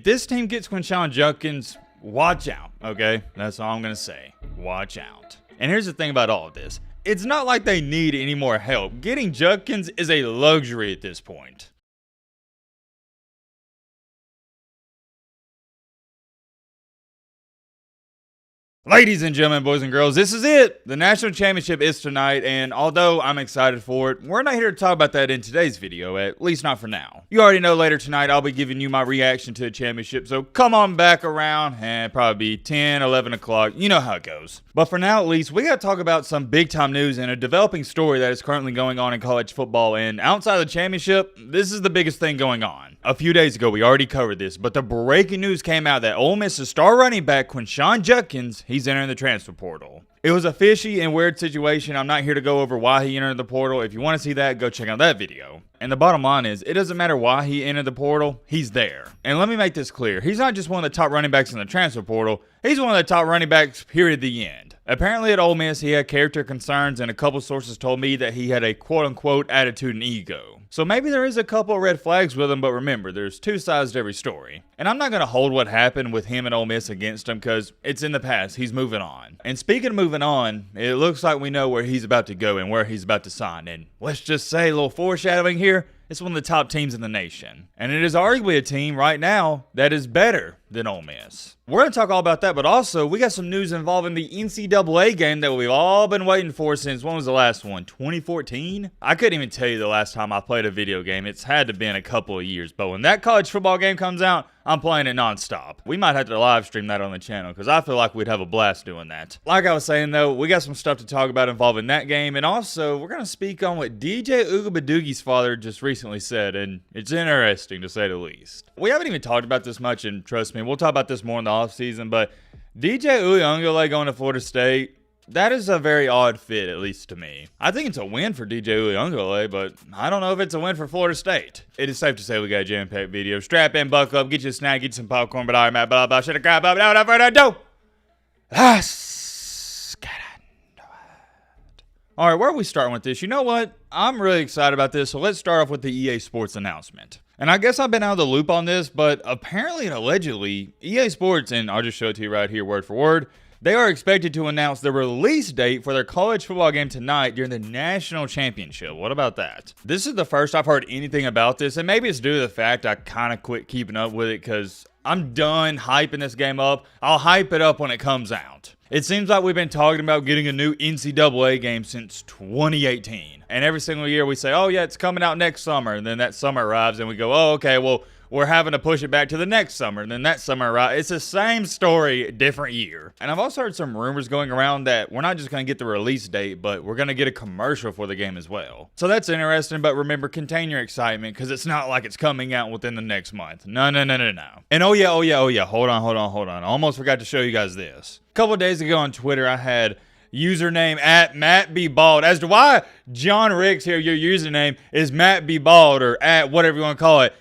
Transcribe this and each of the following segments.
this team gets Quinshon Judkins, watch out, okay? That's all I'm going to say. Watch out. And here's the thing about all of this. It's not like they need any more help. Getting Judkins is a luxury at this point. Ladies and gentlemen, boys and girls, this is it. The national championship is tonight, and although I'm excited for it, we're not here to talk about that in today's video, at least not for now. You already know later tonight I'll be giving you my reaction to the championship, so come on back around and probably be 10, 11 o'clock. You know how it goes. But for now, at least, we got to talk about some big-time news and a developing story that is currently going on in college football, and outside of the championship, this is the biggest thing going on. A few days ago, we already covered this, but the breaking news came out that Ole Miss's star running back, Quinshon Judkins, he's entering the transfer portal. It was a fishy and weird situation. I'm not here to go over why he entered the portal. If you want to see that, go check out that video. And the bottom line is, it doesn't matter why he entered the portal, he's there. And let me make this clear. He's not just one of the top running backs in the transfer portal. He's one of the top running backs, period, the end. Apparently at Ole Miss, he had character concerns, and a couple sources told me that he had a quote-unquote attitude and ego. So maybe there is a couple of red flags with him, but remember, there's two sides to every story. And I'm not going to hold what happened with him and Ole Miss against him because it's in the past. He's moving on. And speaking of moving on, it looks like we know where he's about to go and where he's about to sign. And let's just say, a little foreshadowing here, it's one of the top teams in the nation. And it is arguably a team right now that is better than Ole Miss. We're going to talk all about that, but also we got some news involving the NCAA game that we've all been waiting for since, when was the last one? 2014? I couldn't even tell you the last time I played a video game. It's had to have been a couple of years, but when that college football game comes out, I'm playing it nonstop. We might have to live stream that on the channel because I feel like we'd have a blast doing that. Like I was saying though, we got some stuff to talk about involving that game, and also we're going to speak on what DJ Ugabadugi's father just recently said, and it's interesting to say the least. We haven't even talked about this much, and trust me, we'll talk about this more in the offseason, but DJ Uiagalelei going to Florida State, that is a very odd fit, at least to me. I think it's a win for DJ Uiagalelei, but I don't know if it's a win for Florida State. It is safe to say we got a jam-packed video. Strap in, buckle up, get you a snack, get you some popcorn, but I'm Matt, blah, blah, shit, crap, blah, blah, blah, blah, blah, let's get into it. All right, where are we starting with this? You know what? I'm really excited about this, so let's start off with the EA Sports announcement. And I guess I've been out of the loop on this, but apparently and allegedly, EA Sports, and I'll just show it to you right here word for word, they are expected to announce the release date for their college football game tonight during the national championship. What about that? This is the first I've heard anything about this, and maybe it's due to the fact I kind of quit keeping up with it because I'm done hyping this game up. I'll hype it up when it comes out. It seems like we've been talking about getting a new NCAA game since 2018. And every single year we say, oh yeah, it's coming out next summer. And then that summer arrives and we go, oh, okay, well, we're having to push it back to the next summer. And then that summer arrives. It's the same story, different year. And I've also heard some rumors going around that we're not just going to get the release date, but we're going to get a commercial for the game as well. So that's interesting, but remember, contain your excitement because it's not like it's coming out within the next month. No. And oh yeah, hold on. I almost forgot to show you guys this. A couple of days ago on Twitter, I had username at MattBBald. As to why John Ricks here, your username is MattBBald or at whatever you want to call it.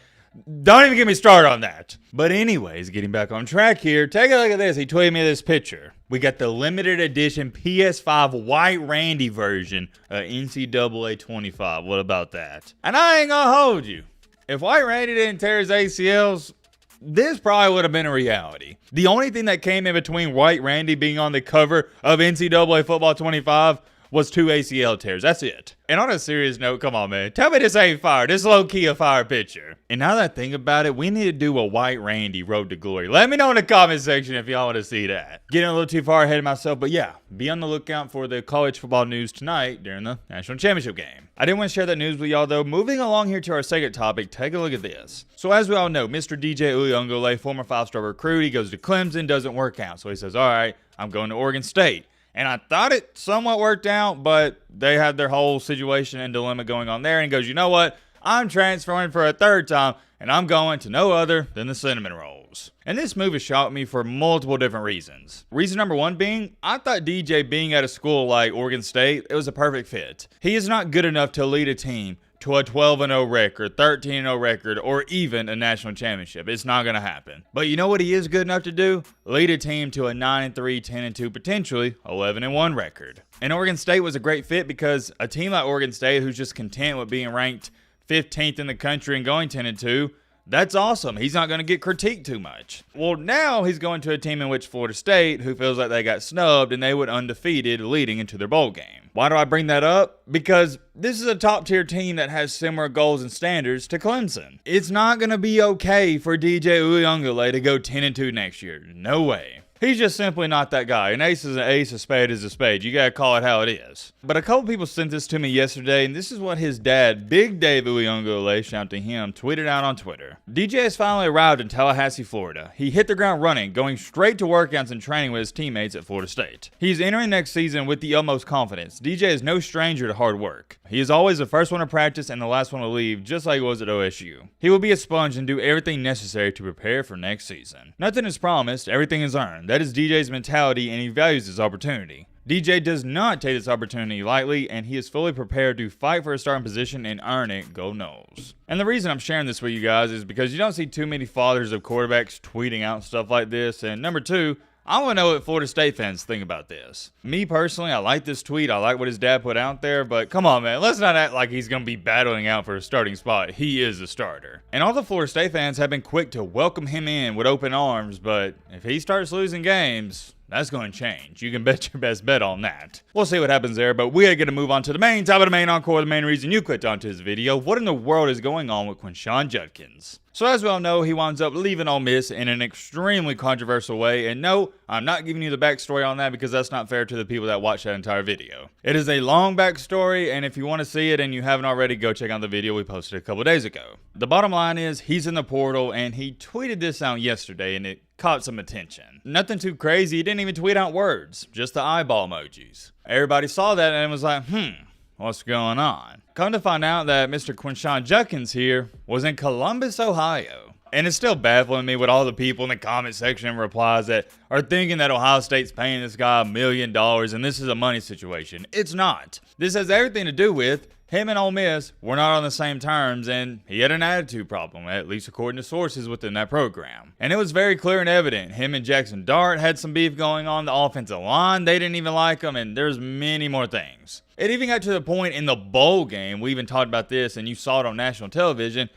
Don't even get me started on that. But anyways, getting back on track here, take a look at this. He tweeted me this picture. We got the limited edition PS5 White Randy version of NCAA 25. What about that? And I ain't gonna hold you. If White Randy didn't tear his ACLs, this probably would have been a reality. The only thing that came in between White Randy being on the cover of NCAA Football 25 was 2 ACL tears. That's it. And on a serious note, come on, man. Tell me this ain't fire. This low-key a fire picture. And now that I think about it, we need to do a White Randy Road to Glory. Let me know in the comment section if y'all want to see that. Getting a little too far ahead of myself, but yeah, be on the lookout for the college football news tonight during the national championship game. I didn't want to share that news with y'all, though. Moving along here to our second topic, take a look at this. So as we all know, Mr. DJ Uiagalelei, former 5-star recruit, he goes to Clemson, doesn't work out. So he says, all right, I'm going to Oregon State. And I thought it somewhat worked out, but they had their whole situation and dilemma going on there. And he goes, you know what? I'm transferring for a third time, and I'm going to no other than the Cinnamon Rolls. And this move has shocked me for multiple different reasons. Reason number one being, I thought DJ being at a school like Oregon State, it was a perfect fit. He is not good enough to lead a team to a 12-0 record, 13-0 record, or even a national championship. It's not going to happen. But you know what he is good enough to do? Lead a team to a 9-3, 10-2, potentially 11-1 record. And Oregon State was a great fit because a team like Oregon State, who's just content with being ranked 15th in the country and going 10-2, That's awesome. He's not going to get critiqued too much. Well, now he's going to a team in which Florida State, who feels like they got snubbed and they went undefeated leading into their bowl game. Why do I bring that up? Because this is a top tier team that has similar goals and standards to Clemson. It's not going to be okay for DJ Uyunglele to go 10-2 next year. No way. He's just simply not that guy. An ace is an ace, a spade is a spade. You gotta call it how it is. But a couple people sent this to me yesterday, and this is what his dad, Big Dave Uyunglele, shout out to him, tweeted out on Twitter. DJ has finally arrived in Tallahassee, Florida. He hit the ground running, going straight to workouts and training with his teammates at Florida State. He's entering next season with the utmost confidence. DJ is no stranger to hard work. He is always the first one to practice and the last one to leave, just like he was at OSU. He will be a sponge and do everything necessary to prepare for next season. Nothing is promised, everything is earned. That is DJ's mentality, and he values his opportunity. DJ does not take this opportunity lightly, and he is fully prepared to fight for a starting position and earn it. Go Noles. And the reason I'm sharing this with you guys is because you don't see too many fathers of quarterbacks tweeting out stuff like this. And number two, I want to know what Florida State fans think about this. Me personally, I like this tweet. I like what his dad put out there, but come on, man. Let's not act like he's going to be battling out for a starting spot. He is a starter. And all the Florida State fans have been quick to welcome him in with open arms, but if he starts losing games, that's going to change. You can bet your best bet on that. We'll see what happens there, but we gotta move on to the main top of the main encore, the main reason you clicked onto this video. What in the world is going on with Quinshon Judkins? So as we all know, he winds up leaving Ole Miss in an extremely controversial way, and no, I'm not giving you the backstory on that because that's not fair to the people that watch that entire video. It is a long backstory, and if you want to see it and you haven't already, go check out the video we posted a couple days ago. The bottom line is, he's in the portal, and he tweeted this out yesterday, and it caught some attention. Nothing too crazy, he didn't even tweet out words, just the eyeball emojis. Everybody saw that and was like, what's going on? Come to find out that Mr. Quinshon Judkins here was in Columbus, Ohio. And it's still baffling me with all the people in the comment section and replies that are thinking that Ohio State's paying this guy $1 million and this is a money situation. It's not. This has everything to do with him and Ole Miss were not on the same terms, and he had an attitude problem, at least according to sources within that program. And it was very clear and evident. Him and Jackson Dart had some beef going on. The offensive line, they didn't even like him, and there's many more things. It even got to the point in the bowl game, we even talked about this, and you saw it on national television,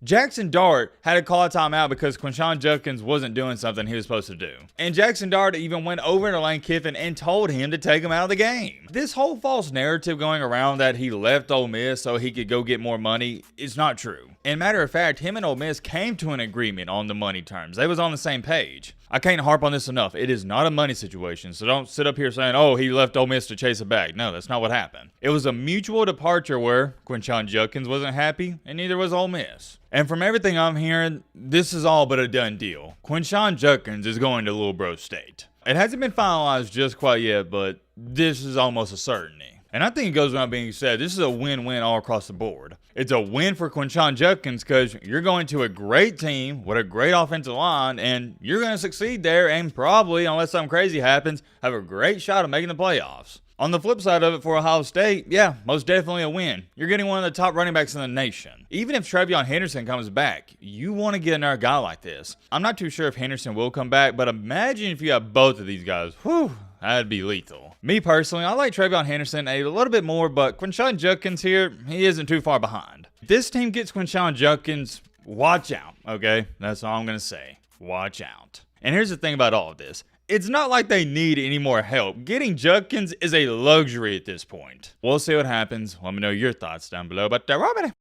Jackson Dart had to call a timeout because Quinshon Judkins wasn't doing something he was supposed to do. And Jackson Dart even went over to Lane Kiffin and told him to take him out of the game. This whole false narrative going around that he left Ole Miss so he could go get more money is not true. And matter of fact, him and Ole Miss came to an agreement on the money terms. They was on the same page. I can't harp on this enough. It is not a money situation, so don't sit up here saying, oh, he left Ole Miss to chase it back. No, that's not what happened. It was a mutual departure where Quinshon Judkins wasn't happy, and neither was Ole Miss. And from everything I'm hearing, this is all but a done deal. Quinshon Judkins is going to Little Bro State. It hasn't been finalized just quite yet, but this is almost a certainty. And I think it goes without being said, this is a win-win all across the board. It's a win for Quinshon Judkins because you're going to a great team with a great offensive line, and you're going to succeed there and probably, unless something crazy happens, have a great shot of making the playoffs. On the flip side of it for Ohio State, yeah, most definitely a win. You're getting one of the top running backs in the nation. Even if Travion Henderson comes back, you want to get another guy like this. I'm not too sure if Henderson will come back, but imagine if you have both of these guys. Whew, that'd be lethal. Me personally, I like Travion Henderson a little bit more, but Quinshon Judkins here, he isn't too far behind. If this team gets Quinshon Judkins, watch out, okay? That's all I'm going to say. Watch out. And here's the thing about all of this. It's not like they need any more help. Getting Judkins is a luxury at this point. We'll see what happens. Let me know your thoughts down below. But Robert.